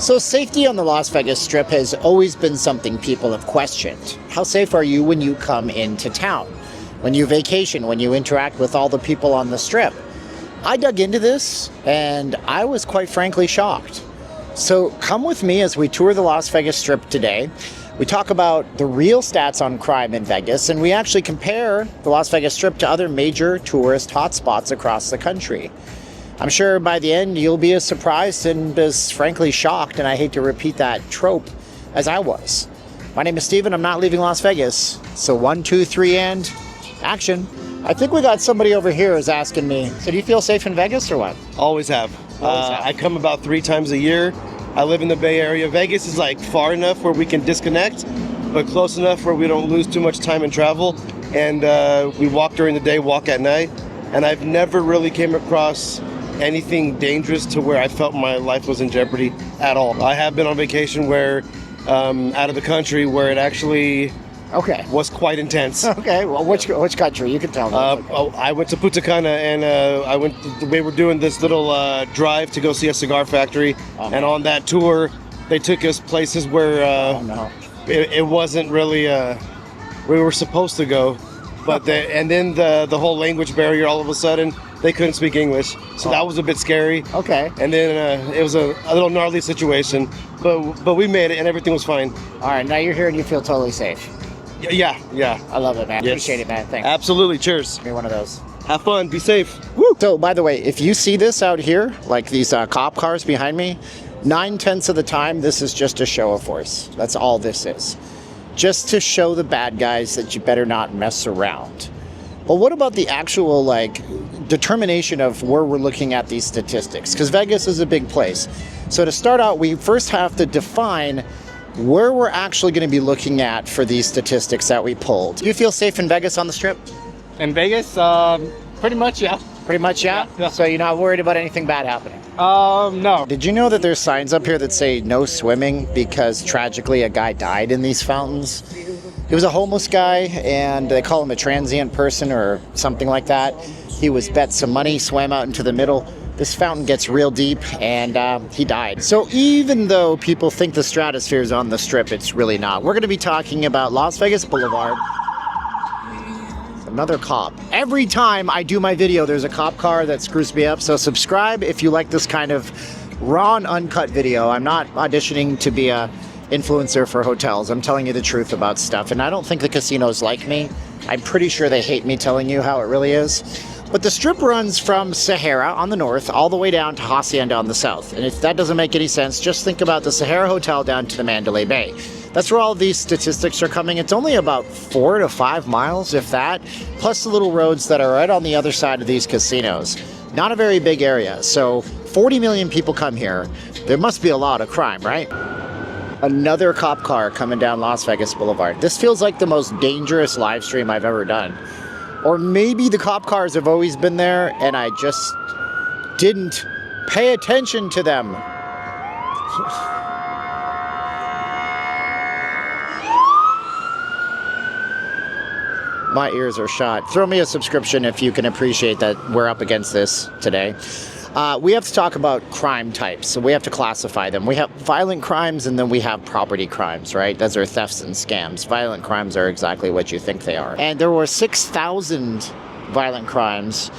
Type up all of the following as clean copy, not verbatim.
So safety on the Las Vegas Strip has always been something people have questioned. How safe are you when you come into town? When you vacation, when you interact with all the people on the Strip? I dug into this and I was quite frankly shocked. So come with me as we tour the Las Vegas Strip today. We talk about the real stats on crime in Vegas, and we actually compare the Las Vegas Strip to other major tourist hotspots across the country. I'm sure by the end you'll be as surprised and as frankly shocked, and I hate to repeat that trope, as I was. My name is Steven, I'm not leaving Las Vegas. So 1, 2, 3, and action. I think we got somebody over here who's asking me, so do you feel safe in Vegas or what? Always have. I come about 3 times a year. I live in the Bay Area. Vegas is like far enough where we can disconnect, but close enough where we don't lose too much time in travel. And we walk during the day, walk at night. And I've never really came across anything dangerous to where I felt my life was in jeopardy at all. I have been on vacation where, out of the country, where it actually was quite intense. Okay, well, which country? You can tell me. I went to Punta Cana, and we were doing this little drive to go see a cigar factory. And on that tour, they took us places where it wasn't really we were supposed to go. But and then the whole language barrier, all of a sudden, they couldn't speak English. So that was a bit scary. Okay. And then it was a little gnarly situation. But we made it, and everything was fine. All right, now you're here and you feel totally safe. Yeah. I love it, man. Yes. Appreciate it, man. Thanks. Absolutely. Cheers. Give me one of those. Have fun. Be safe. Woo! So, by the way, if you see this out here, like these cop cars behind me, 9/10 of the time, this is just a show of force. That's all this is. Just to show the bad guys that you better not mess around. Well, what about the actual, determination of where we're looking at these statistics? Because Vegas is a big place. So to start out, we first have to define where we're actually going to be looking at for these statistics that we pulled. Do you feel safe in Vegas on the Strip? In Vegas, pretty much, yeah. Pretty much, yeah? Yeah. So you're not worried about anything bad happening? No. Did you know that there's signs up here that say no swimming because tragically a guy died in these fountains? He was a homeless guy, and they call him a transient person or something like that. He was bet some money, swam out into the middle. This fountain gets real deep, and he died. So even though people think the stratosphere is on the Strip, it's really not. We're going to be talking about Las Vegas Boulevard. Another cop. Every time I do my video, there's a cop car that screws me up. So subscribe if you like this kind of raw and uncut video. I'm not auditioning to be a influencer for hotels. I'm telling you the truth about stuff. And I don't think the casinos like me. I'm pretty sure they hate me telling you how it really is. But the Strip runs from Sahara on the north all the way down to Hacienda on the south. And if that doesn't make any sense, just think about the Sahara Hotel down to the Mandalay Bay. That's where all these statistics are coming. It's only about 4 to 5 miles, if that, plus the little roads that are right on the other side of these casinos. Not a very big area. So 40 million people come here. There must be a lot of crime, right? Another cop car coming down Las Vegas Boulevard. This feels like the most dangerous live stream I've ever done. Or maybe the cop cars have always been there and I just didn't pay attention to them. My ears are shot. Throw me a subscription if you can appreciate that we're up against this today. We have to talk about crime types, so we have to classify them. We have violent crimes and then we have property crimes, right? Those are thefts and scams. Violent crimes are exactly what you think they are. And there were 6,000 violent crimes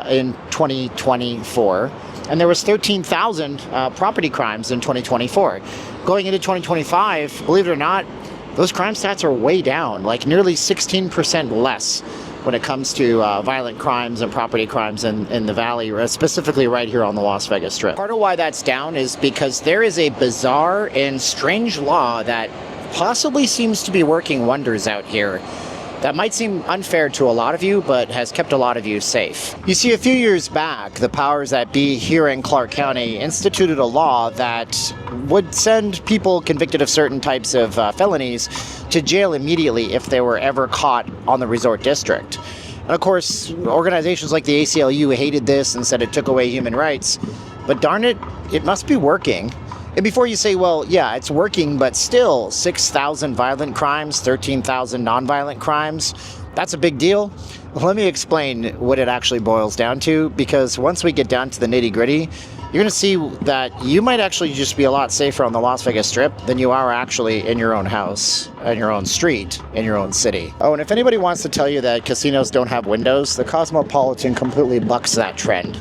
in 2024, and there was 13,000 property crimes in 2024. Going into 2025, believe it or not, those crime stats are way down, like nearly 16% less when it comes to violent crimes and property crimes in the Valley, specifically right here on the Las Vegas Strip. Part of why that's down is because there is a bizarre and strange law that possibly seems to be working wonders out here. That might seem unfair to a lot of you, but has kept a lot of you safe. You see, a few years back, the powers that be here in Clark County instituted a law that would send people convicted of certain types of felonies to jail immediately if they were ever caught on the resort district. And of course, organizations like the ACLU hated this and said it took away human rights. But darn it, it must be working. And before you say, well, yeah, it's working, but still 6,000 violent crimes, 13,000 nonviolent crimes, that's a big deal. Let me explain what it actually boils down to, because once we get down to the nitty-gritty, you're going to see that you might actually just be a lot safer on the Las Vegas Strip than you are actually in your own house, in your own street, in your own city. Oh, and if anybody wants to tell you that casinos don't have windows, the Cosmopolitan completely bucks that trend.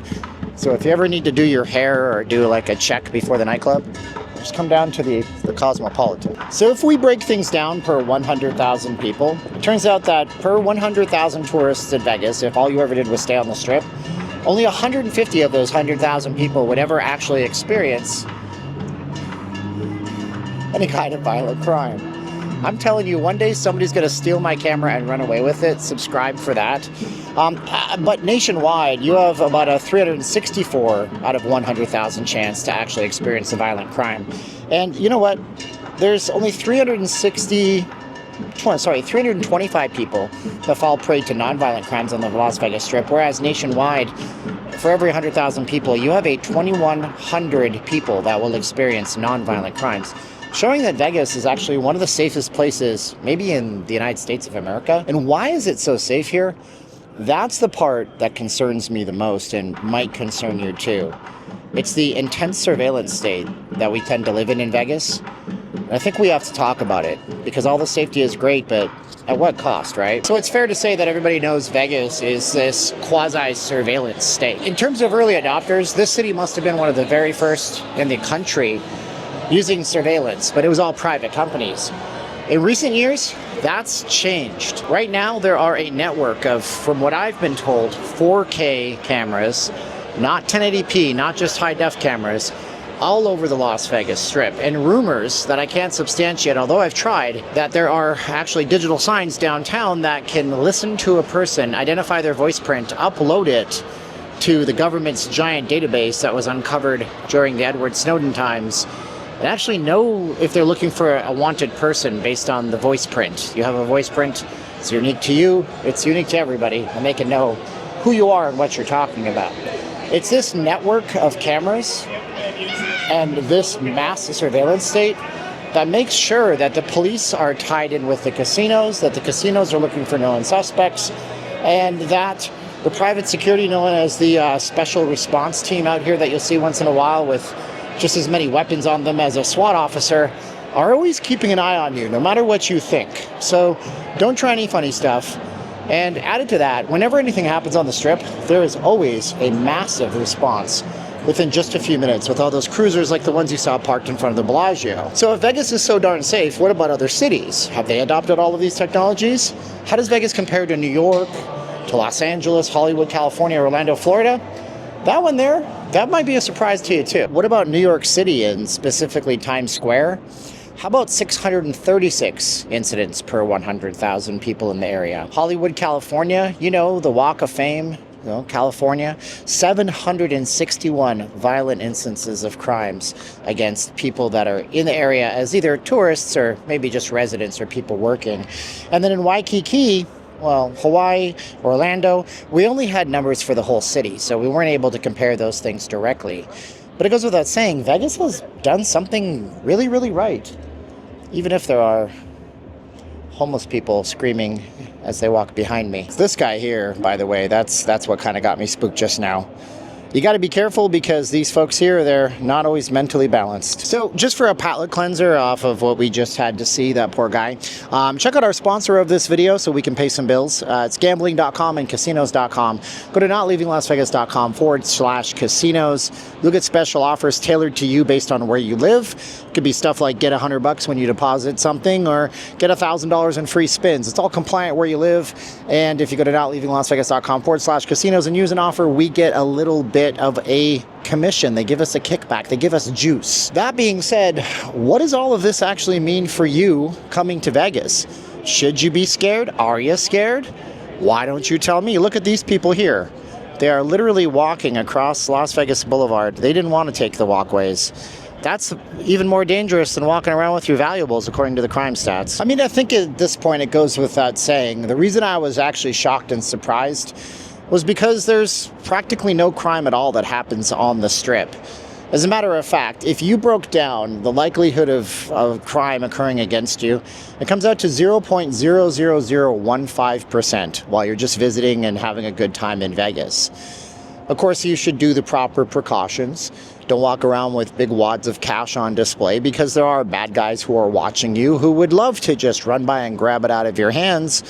So if you ever need to do your hair or do like a check before the nightclub, just come down to the Cosmopolitan. So if we break things down per 100,000 people, it turns out that per 100,000 tourists in Vegas, if all you ever did was stay on the Strip, only 150 of those 100,000 people would ever actually experience any kind of violent crime. I'm telling you, one day somebody's going to steal my camera and run away with it. Subscribe for that. But nationwide, you have about a 364 out of 100,000 chance to actually experience a violent crime. And you know what? There's only 325 people that fall prey to nonviolent crimes on the Las Vegas Strip, whereas nationwide, for every 100,000 people, you have a 2,100 people that will experience nonviolent crimes, showing that Vegas is actually one of the safest places, maybe in the United States of America. And why is it so safe here? That's the part that concerns me the most and might concern you too. It's the intense surveillance state that we tend to live in Vegas. I think we have to talk about it, because all the safety is great, but at what cost, right? So it's fair to say that everybody knows Vegas is this quasi-surveillance state. In terms of early adopters, this city must have been one of the very first in the country using surveillance, but it was all private companies. In recent years, that's changed. Right now, there are a network of, from what I've been told, 4K cameras, not 1080p, not just high-def cameras, all over the Las Vegas Strip. And rumors that I can't substantiate, although I've tried, that there are actually digital signs downtown that can listen to a person, identify their voice print, upload it to the government's giant database that was uncovered during the Edward Snowden times, and actually know if they're looking for a wanted person based on the voice print. You have a voice print, it's unique to you, it's unique to everybody, and they can know who you are and what you're talking about. It's this network of cameras and this mass surveillance state that makes sure that the police are tied in with the casinos, that the casinos are looking for known suspects, and that the private security known as the special response team out here that you'll see once in a while with just as many weapons on them as a SWAT officer are always keeping an eye on you, no matter what you think. So don't try any funny stuff. And added to that, whenever anything happens on the Strip, there is always a massive response within just a few minutes with all those cruisers like the ones you saw parked in front of the Bellagio. So if Vegas is so darn safe, what about other cities? Have they adopted all of these technologies? How does Vegas compare to New York, to Los Angeles, Hollywood, California, Orlando, Florida? That one there, that might be a surprise to you too. What about New York City and specifically Times Square? How about 636 incidents per 100,000 people in the area? Hollywood, California, you know, the Walk of Fame, California, 761 violent instances of crimes against people that are in the area as either tourists or maybe just residents or people working. And then in Waikiki, well, Hawaii, Orlando, we only had numbers for the whole city, so we weren't able to compare those things directly. But it goes without saying, Vegas has done something really, really right. Even if there are homeless people screaming as they walk behind me. This guy here, by the way, that's what kind of got me spooked just now. You got to be careful because these folks here, they're not always mentally balanced. So just for a palate cleanser off of what we just had to see, that poor guy, check out our sponsor of this video so we can pay some bills. It's gambling.com and casinos.com. Go to notleavinglasvegas.com/casinos. You'll get special offers tailored to you based on where you live. It could be stuff like get $100 when you deposit something or get $1,000 in free spins. It's all compliant where you live. And if you go to notleavinglasvegas.com/casinos and use an offer, we get a little bit of a commission. They give us a kickback. They give us juice. That being said, what does all of this actually mean for you coming to Vegas? Should you be scared? Are you scared? Why don't you tell me? Look at these people here. They are literally walking across Las Vegas Boulevard. They didn't want to take the walkways. That's even more dangerous than walking around with your valuables, according to the crime stats. I mean, I think at this point it goes without saying. The reason I was actually shocked and surprised was because there's practically no crime at all that happens on the Strip. As a matter of fact, if you broke down the likelihood of crime occurring against you, it comes out to 0.00015% while you're just visiting and having a good time in Vegas. Of course, you should do the proper precautions. Don't walk around with big wads of cash on display, because there are bad guys who are watching you who would love to just run by and grab it out of your hands.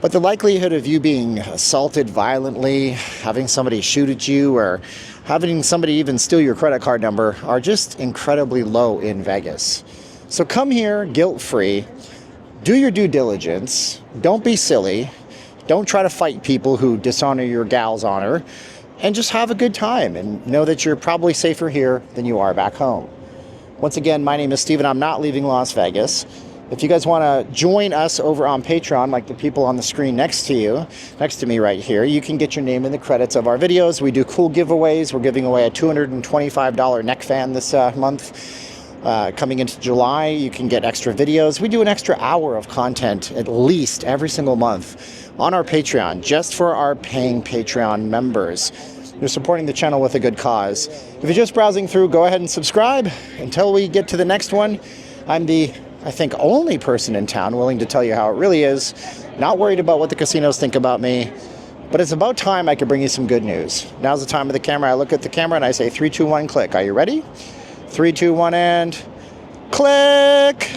But the likelihood of you being assaulted violently, having somebody shoot at you, or having somebody even steal your credit card number are just incredibly low in Vegas. So come here guilt-free, do your due diligence, don't be silly, don't try to fight people who dishonor your gal's honor, and just have a good time and know that you're probably safer here than you are back home. Once again, my name is Steve, and I'm not leaving Las Vegas. If you guys want to join us over on Patreon, like the people on the screen next to me right here, you can get your name in the credits of our videos. We do cool giveaways. We're giving away a $225 neck fan this month. Coming into July, you can get extra videos. We do an extra hour of content at least every single month on our Patreon, just for our paying Patreon members. You're supporting the channel with a good cause. If you're just browsing through, go ahead and subscribe. Until we get to the next one, I'm the, I think, only person in town willing to tell you how it really is. Not worried about what the casinos think about me. But it's about time I could bring you some good news. Now's the time of the camera. I look at the camera and I say 3, 2, 1, click. Are you ready? 3, 2, 1, and click!